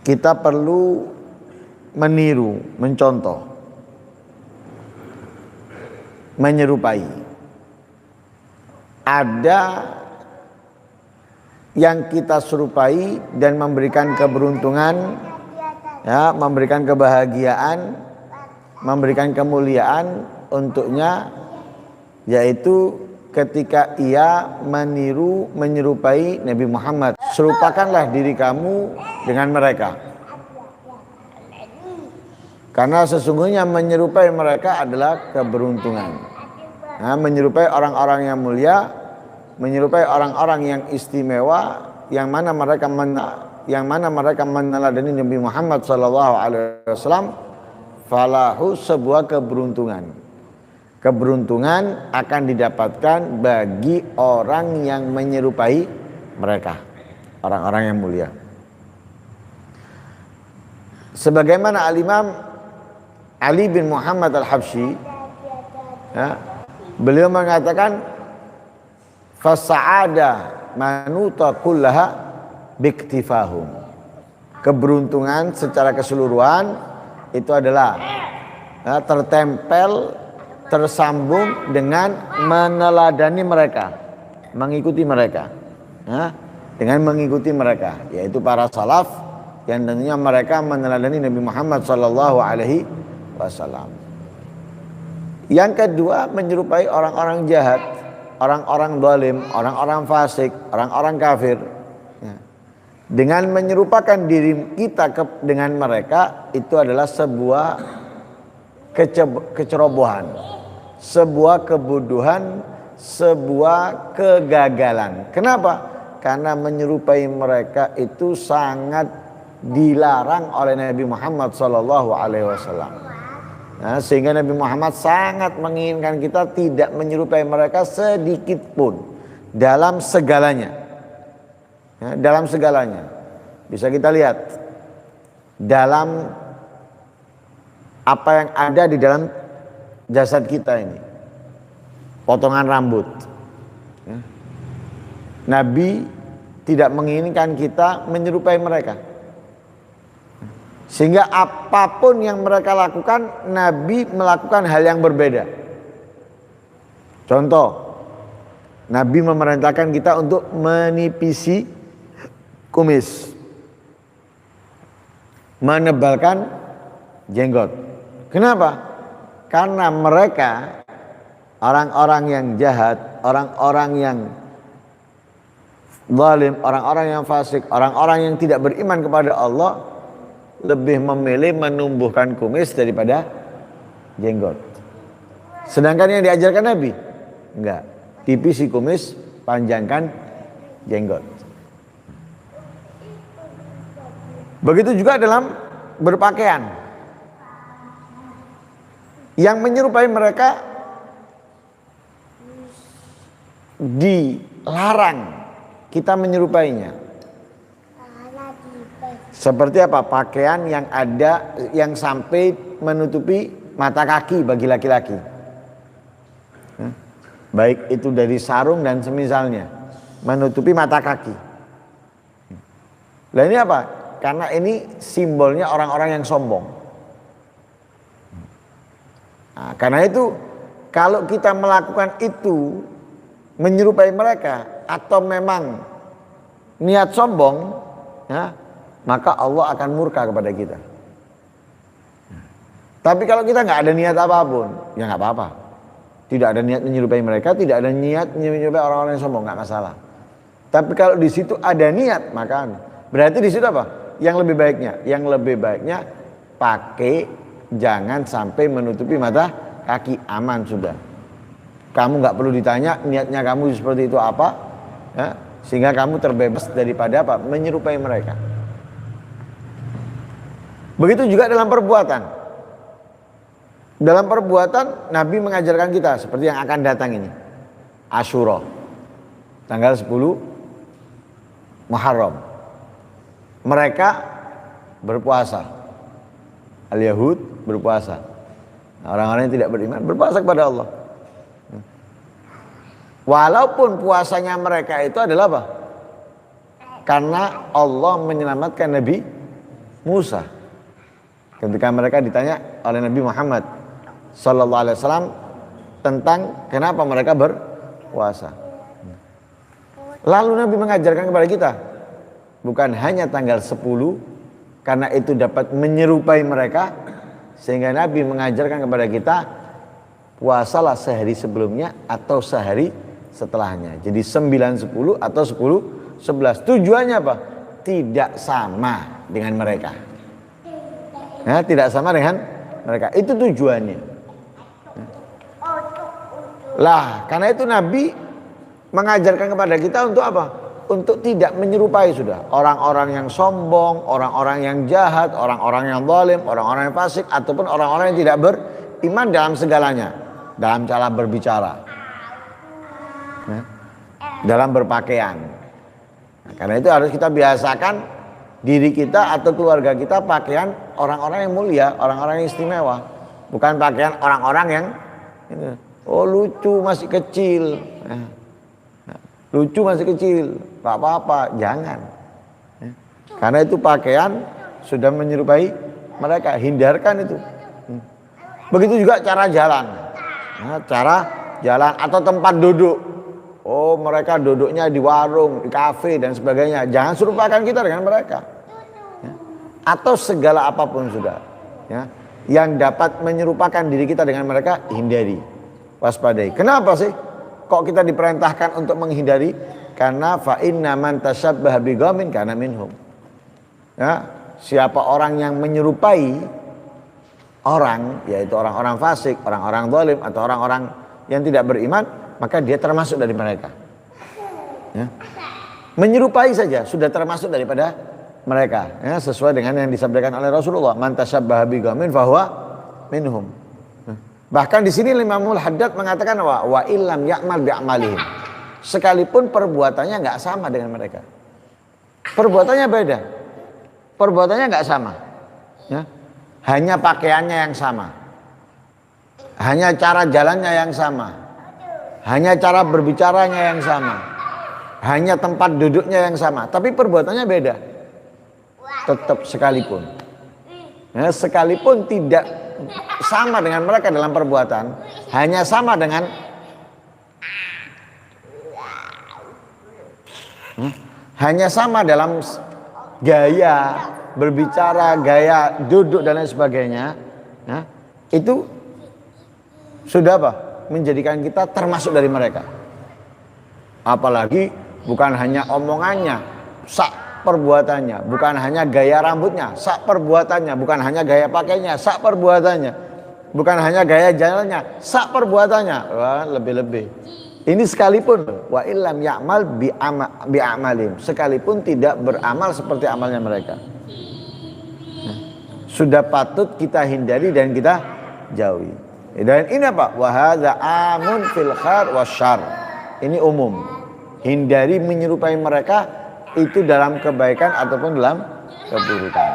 kita perlu meniru, mencontoh, menyerupai. Ada yang kita serupai dan memberikan keberuntungan, ya, memberikan kebahagiaan, memberikan kemuliaan untuknya, yaitu ketika ia meniru, menyerupai Nabi Muhammad. Serupakanlah diri kamu dengan mereka, karena sesungguhnya menyerupai mereka adalah keberuntungan. Nah, menyerupai orang-orang yang mulia, menyerupai orang-orang yang istimewa, yang mana mereka meneladani Nabi Muhammad SAW, falahu, sebuah keberuntungan. Keberuntungan akan didapatkan bagi orang yang menyerupai mereka, orang-orang yang mulia. Sebagaimana Al-Imam Ali bin Muhammad Al-Habsyi, ya, beliau mengatakan, fasa'ada manuta kullaha biktifahum. Keberuntungan secara keseluruhan itu adalah, ya, tertempel, tersambung dengan meneladani mereka, mengikuti mereka, ya, dengan mengikuti mereka, yaitu para salaf yang tentunya mereka meneladani Nabi Muhammad SAW. Yang kedua, menyerupai orang-orang jahat, orang-orang zalim, orang-orang fasik, orang-orang kafir. Ya. Dengan menyerupakan diri kita dengan mereka, itu adalah sebuah kecerobohan, sebuah kebodohan, sebuah kegagalan. Kenapa? Karena menyerupai mereka itu sangat dilarang oleh Nabi Muhammad SAW. Nah, sehingga Nabi Muhammad sangat menginginkan kita tidak menyerupai mereka sedikit pun dalam segalanya. Ya, dalam segalanya. Bisa kita lihat dalam apa yang ada di dalam jasad kita ini. Potongan rambut. Ya. Nabi tidak menginginkan kita menyerupai mereka. Sehingga apapun yang mereka lakukan, Nabi melakukan hal yang berbeda. Contoh, Nabi memerintahkan kita untuk menipisi kumis, menebalkan jenggot. Kenapa? Karena mereka, orang-orang yang jahat, orang-orang yang zalim, orang-orang yang fasik, orang-orang yang tidak beriman kepada Allah, lebih memilih menumbuhkan kumis daripada jenggot. Sedangkan yang diajarkan Nabi, enggak, tipisi kumis, panjangkan jenggot. Begitu juga dalam berpakaian. Yang menyerupai mereka dilarang kita menyerupainya. Seperti apa? Pakaian yang ada, yang sampai menutupi mata kaki bagi laki-laki. Baik itu dari sarung dan semisalnya, menutupi mata kaki. Nah, ini apa? Karena ini simbolnya orang-orang yang sombong. Nah, karena itu kalau kita melakukan itu, menyerupai mereka, atau memang niat sombong, ya, maka Allah akan murka kepada kita. Tapi kalau kita nggak ada niat apapun, ya nggak apa-apa. Tidak ada niat menyerupai mereka, tidak ada niat menyerupai orang-orang yang sombong, nggak masalah. Tapi kalau di situ ada niat, maka berarti di situ apa? Yang lebih baiknya, pakai, jangan sampai menutupi mata kaki, aman sudah. Kamu nggak perlu ditanya niatnya kamu seperti itu apa, ya, sehingga kamu terbebas daripada apa? Menyerupai mereka. Begitu juga dalam perbuatan. Dalam perbuatan Nabi mengajarkan kita seperti yang akan datang ini. Asyura, tanggal 10 Muharram. Mereka berpuasa. Al-Yahud berpuasa. Orang-orang yang tidak beriman berpuasa kepada Allah. Walaupun puasanya mereka itu adalah apa? Karena Allah menyelamatkan Nabi Musa. Ketika mereka ditanya oleh Nabi Muhammad sallallahu alaihi wasallam tentang kenapa mereka berpuasa. Lalu Nabi mengajarkan kepada kita bukan hanya tanggal 10 karena itu dapat menyerupai mereka, sehingga Nabi mengajarkan kepada kita puasalah sehari sebelumnya atau sehari setelahnya. Jadi 9, 10 atau 10, 11. Tujuannya apa? Tidak sama dengan mereka. Ya, tidak sama dengan mereka. Itu tujuannya. Lah, karena itu Nabi mengajarkan kepada kita untuk apa? Untuk tidak menyerupai sudah orang-orang yang sombong, orang-orang yang jahat, orang-orang yang zalim, orang-orang yang fasik, ataupun orang-orang yang tidak beriman dalam segalanya, dalam cara berbicara, ya, dalam berpakaian. Nah, karena itu harus kita biasakan diri kita atau keluarga kita pakaian orang-orang yang mulia, orang-orang yang istimewa, bukan pakaian orang-orang yang oh lucu masih kecil. Lucu masih kecil, tak apa-apa, jangan. Karena itu pakaian sudah menyerupai mereka, hindarkan itu. Begitu juga cara jalan, cara jalan atau tempat duduk. Oh mereka duduknya di warung, di kafe dan sebagainya. Jangan serupakan kita dengan mereka. Atau segala apapun sudah, yang dapat menyerupakan diri kita dengan mereka, hindari, waspadai. Kenapa sih? Kok kita diperintahkan untuk menghindari? Karena fa inna man tashabbaha biqaumin kana minhum. Ya, siapa orang yang menyerupai orang, yaitu orang-orang fasik, orang-orang zalim atau orang-orang yang tidak beriman, maka dia termasuk dari mereka. Ya. Menyerupai saja sudah termasuk daripada mereka, ya, sesuai dengan yang disampaikan oleh Rasulullah, man tashabbaha biqaumin fahuwa minhum. Bahkan di sini Imamul Haddad mengatakan wa illam ya'mal bi'amalihim. Sekalipun perbuatannya nggak sama dengan mereka. Perbuatannya beda. Perbuatannya nggak sama. Ya. Hanya pakaiannya yang sama. Hanya cara jalannya yang sama. Hanya cara berbicaranya yang sama. Hanya tempat duduknya yang sama. Tapi perbuatannya beda. Tetap sekalipun. Ya, sekalipun tidak sama dengan mereka dalam perbuatan, hanya sama dengan hanya sama dalam gaya berbicara, gaya duduk dan lain sebagainya, ya, itu sudah apa? Menjadikan kita termasuk dari mereka. Apalagi bukan hanya omongannya, sak perbuatannya, bukan hanya gaya rambutnya, sak perbuatannya, bukan hanya gaya pakainya, sak perbuatannya, bukan hanya gaya jalannya, sak perbuatannya. Wah, lebih-lebih. Ini sekalipun wa illam ya'mal bi'amalim, sekalipun tidak beramal seperti amalnya mereka. Sudah patut kita hindari dan kita jauhi. Dan ini apa? Wa hadza amun fil khair wasyarr. Ini umum. Hindari menyerupai mereka itu dalam kebaikan ataupun dalam keburukan.